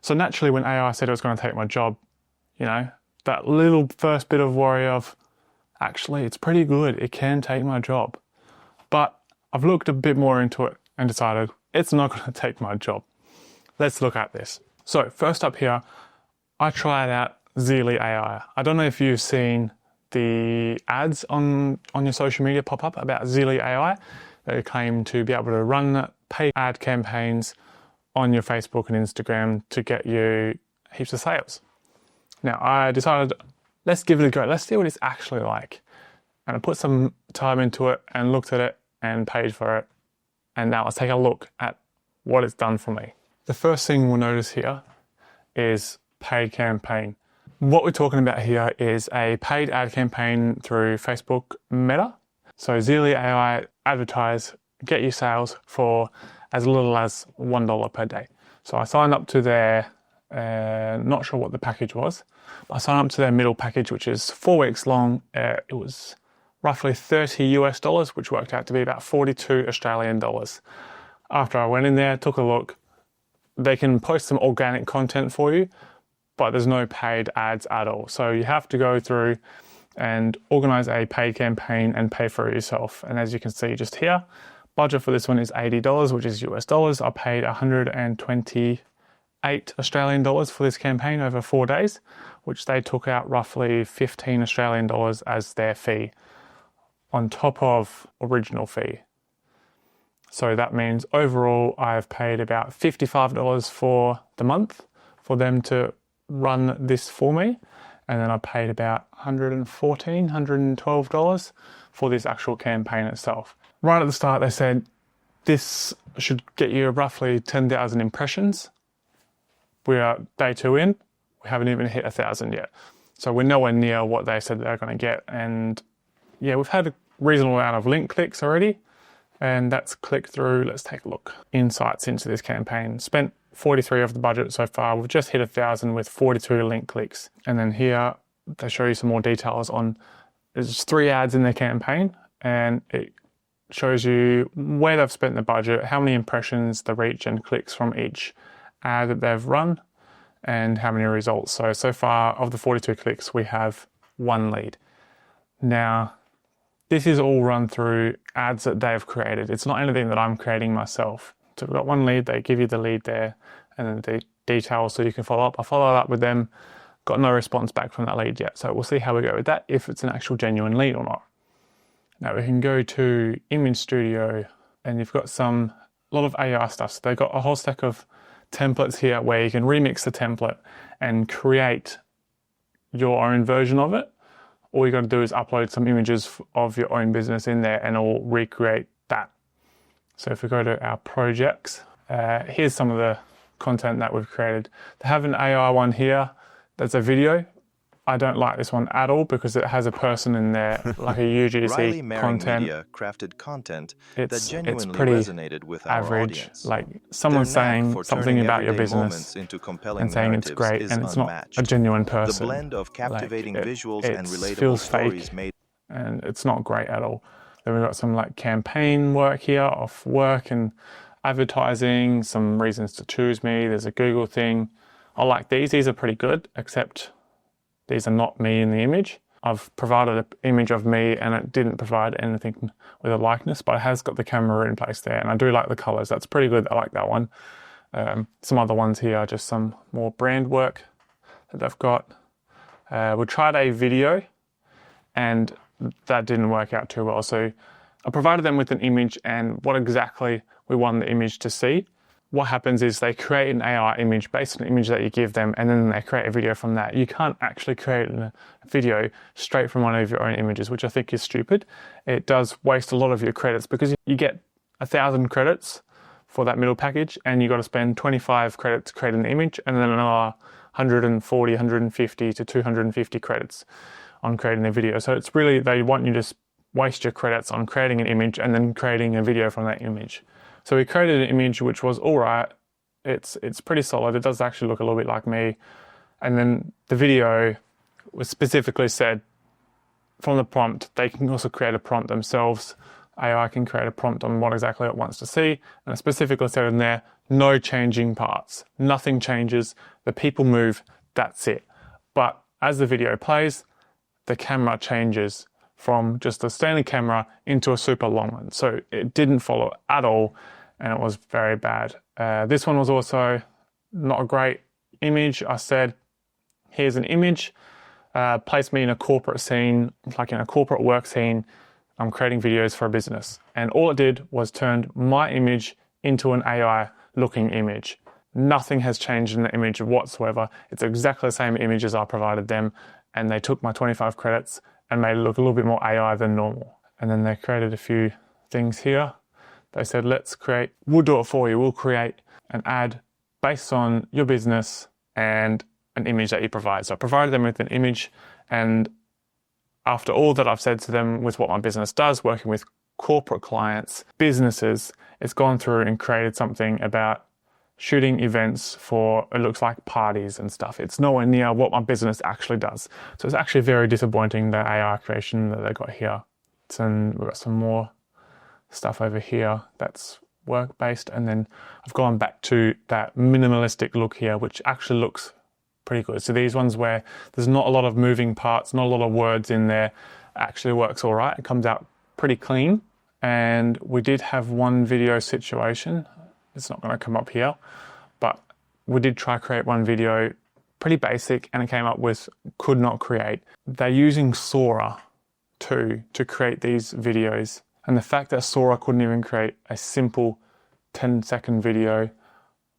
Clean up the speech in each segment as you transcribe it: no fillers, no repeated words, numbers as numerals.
So naturally, when AI said it was going to take my job, you know, that little first bit of worry of, actually, it's pretty good. It can take my job. But I've looked a bit more into it and decided it's not going to take my job. Let's look at this. So first up here, I tried out Zeely AI. I don't know if you've seen the ads on your social media pop up about Zeely AI. They claim to be able to run paid ad campaigns on your Facebook and Instagram to get you heaps of sales. Now I decided, let's give it a go. Let's see what it's actually like. And I put some time into it and looked at it and paid for it. And now let's take a look at what it's done for me. The first thing we'll notice here is paid campaign. What we're talking about here is a paid ad campaign through Facebook Meta. So Zeely AI advertise, get you sales for as little as $1 per day. So I signed up to their, not sure what the package was, but I signed up to their middle package, which is 4 weeks long. It was roughly $30 US, which worked out to be about 42 Australian dollars. After I went in there, took a look, they can post some organic content for you, but there's no paid ads at all. So you have to go through and organize a paid campaign and pay for it yourself. And as you can see just here, budget for this one is $80, which is US dollars. I paid 128 Australian dollars for this campaign over 4 days, which they took out roughly 15 Australian dollars as their fee on top of original fee. So that means overall I've paid about $55 for the month for them to run this for me. And then I paid about $114, $112 for this actual campaign itself. Right at the start, they said this should get you roughly 10,000 impressions. We are day 2 in, we haven't even hit 1,000 yet. So we're nowhere near what they said they're going to get. And yeah, we've had a reasonable amount of link clicks already. And that's clicked through. Let's take a look. Insights into this campaign. Spent 43 of the budget so far. We've just hit 1,000 with 42 link clicks. And then here they show you some more details on, there's 3 ads in their campaign, and it shows you where they've spent the budget, how many impressions, the reach and clicks from each ad that they've run, and how many results. So far of the 42 clicks, we have 1 lead. Now, this is all run through ads that they've created. It's not anything that I'm creating myself. So we've got 1 lead, they give you the lead there, and then the details so you can follow up. I followed up with them, got no response back from that lead yet. So we'll see how we go with that, if it's an actual genuine lead or not. Now we can go to Image Studio, and you've got a lot of AI stuff. So they've got a whole stack of templates here where you can remix the template and create your own version of it. All you got to do is upload some images of your own business in there and it'll recreate that. So if we go to our projects, here's some of the content that we've created. They have an AI one here that's a video. I don't like this one at all because it has a person in there, like a UGC content. Media crafted content it's that genuinely pretty resonated with average. Our audience. Like someone's saying something about your business and saying it's great, and it's not a genuine person. The blend of captivating visuals and relatable feels stories fake, and it's not great at all. Then we've got some like campaign work here, off work and advertising, some reasons to choose me. There's a Google thing. I like these. These are pretty good, except these are not me in the image. I've provided an image of me and it didn't provide anything with a likeness, but it has got the camera in place there. And I do like the colors. That's pretty good. I like that one. Some other ones here are just some more brand work that they've got. We tried a video and that didn't work out too well. So I provided them with an image and what exactly we want the image to see. What happens is they create an AI image based on the image that you give them, and then they create a video from that. You can't actually create a video straight from one of your own images, which I think is stupid. It does waste a lot of your credits because you get 1,000 credits for that middle package, and you got to spend 25 credits to create an image, and then another 140, 150 to 250 credits on creating a video. So it's really, they want you to waste your credits on creating an image and then creating a video from that image. So we created an image which was all right. It's pretty solid. It does actually look a little bit like me. And then the video was specifically said from the prompt, they can also create a prompt themselves AI can create a prompt on what exactly it wants to see, and it specifically said in there, no changing parts. Nothing changes, the people move, that's it. But as the video plays, the camera changes from just a standard camera into a super long one. So it didn't follow at all, and it was very bad. This one was also not a great image. I said, here's an image, place me in a corporate scene, like in a corporate work scene. I'm creating videos for a business. And all it did was turned my image into an AI looking image. Nothing has changed in the image whatsoever. It's exactly the same image as I provided them. And they took my 25 credits and made it look a little bit more AI than normal. And then they created a few things here. They said, we'll do it for you. We'll create an ad based on your business and an image that you provide. So I provided them with an image, and after all that I've said to them with what my business does, working with corporate clients, businesses, it's gone through and created something about shooting events for, it looks like parties and stuff. It's nowhere near what my business actually does. So it's actually very disappointing, the AI creation that they got here. And we've got some more stuff over here that's work-based. And then I've gone back to that minimalistic look here, which actually looks pretty good. So these ones where there's not a lot of moving parts, not a lot of words in there, actually works all right. It comes out pretty clean. And we did have one video situation. It's not going to come up here, but we did try create one video, pretty basic, and it came up with could not create. They're using Sora too to create these videos. And the fact that Sora couldn't even create a simple 10-second video,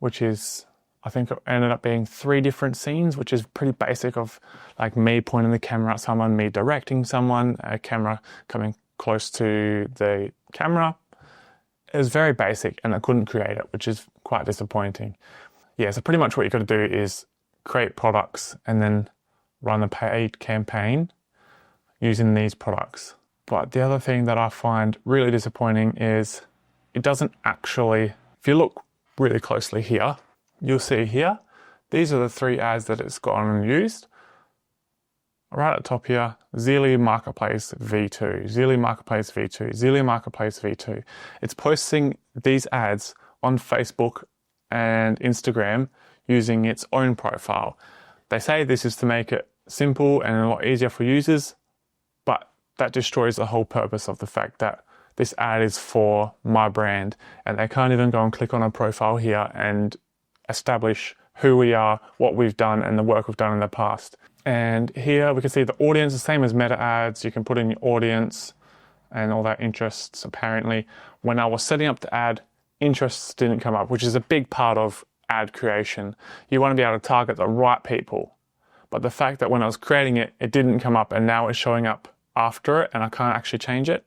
which is, I think it ended up being 3 different scenes, which is pretty basic, of like me pointing the camera at someone, me directing someone, a camera coming close to the camera. It was very basic and I couldn't create it, which is quite disappointing. Yeah, so pretty much what you got to do is create products and then run a paid campaign using these products. But the other thing that I find really disappointing is it doesn't actually, if you look really closely here, you'll see here, these are the 3 ads that it's gone and used. Right at the top here, Zeely Marketplace V2, Zeely Marketplace V2, Zeely Marketplace V2. It's posting these ads on Facebook and Instagram using its own profile. They say this is to make it simple and a lot easier for users, but that destroys the whole purpose of the fact that this ad is for my brand, and they can't even go and click on a profile here and establish who we are, what we've done, and the work we've done in the past. And here we can see the audience, the same as meta ads. You can put in your audience and all that interests. Apparently, when I was setting up the ad, interests didn't come up, which is a big part of ad creation. You want to be able to target the right people. But the fact that when I was creating it, it didn't come up, and now it's showing up after it and I can't actually change it.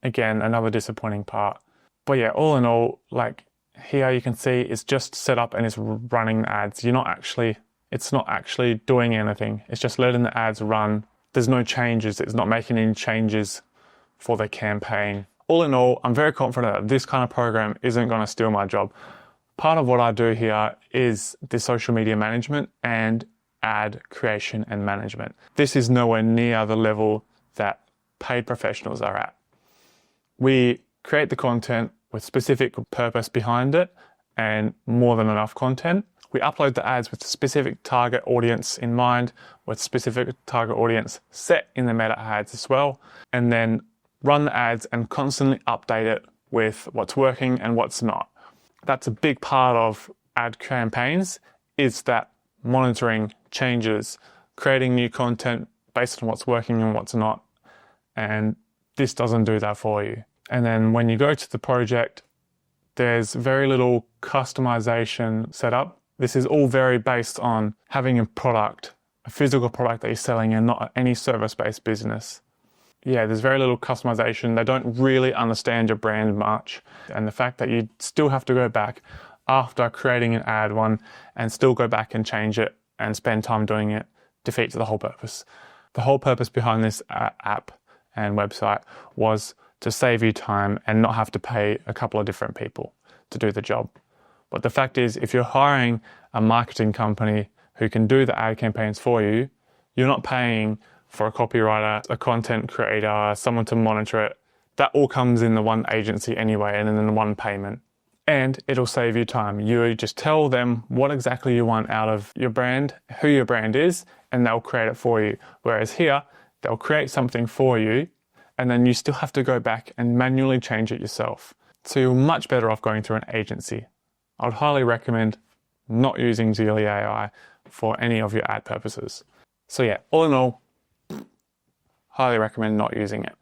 Again, another disappointing part. But yeah, all in all, like here you can see it's just set up and it's running ads. It's not actually doing anything. It's just letting the ads run. There's no changes. It's not making any changes for the campaign. All in all, I'm very confident that this kind of program isn't going to steal my job. Part of what I do here is the social media management and ad creation and management. This is nowhere near the level that paid professionals are at. We create the content with specific purpose behind it and more than enough content. We upload the ads with a specific target audience in mind, with specific target audience set in the meta ads as well, and then run the ads and constantly update it with what's working and what's not. That's a big part of ad campaigns, is that monitoring changes, creating new content based on what's working and what's not. And this doesn't do that for you. And then when you go to the project, there's very little customization set up. This is all very based on having a product, a physical product that you're selling, and not any service-based business. Yeah, there's very little customization. They don't really understand your brand much. And the fact that you still have to go back after creating an ad one and still go back and change it and spend time doing it defeats the whole purpose. The whole purpose behind this app and website was to save you time and not have to pay a couple of different people to do the job. But the fact is, if you're hiring a marketing company who can do the ad campaigns for you, you're not paying for a copywriter, a content creator, someone to monitor it That all comes in the one agency anyway, and then the one payment. And it'll save you time. You just tell them what exactly you want out of your brand, who your brand is, and they'll create it for you. Whereas here, they'll create something for you, and then you still have to go back and manually change it yourself. So you're much better off going through an agency. I would highly recommend not using Zeely AI for any of your ad purposes. So yeah, all in all, highly recommend not using it.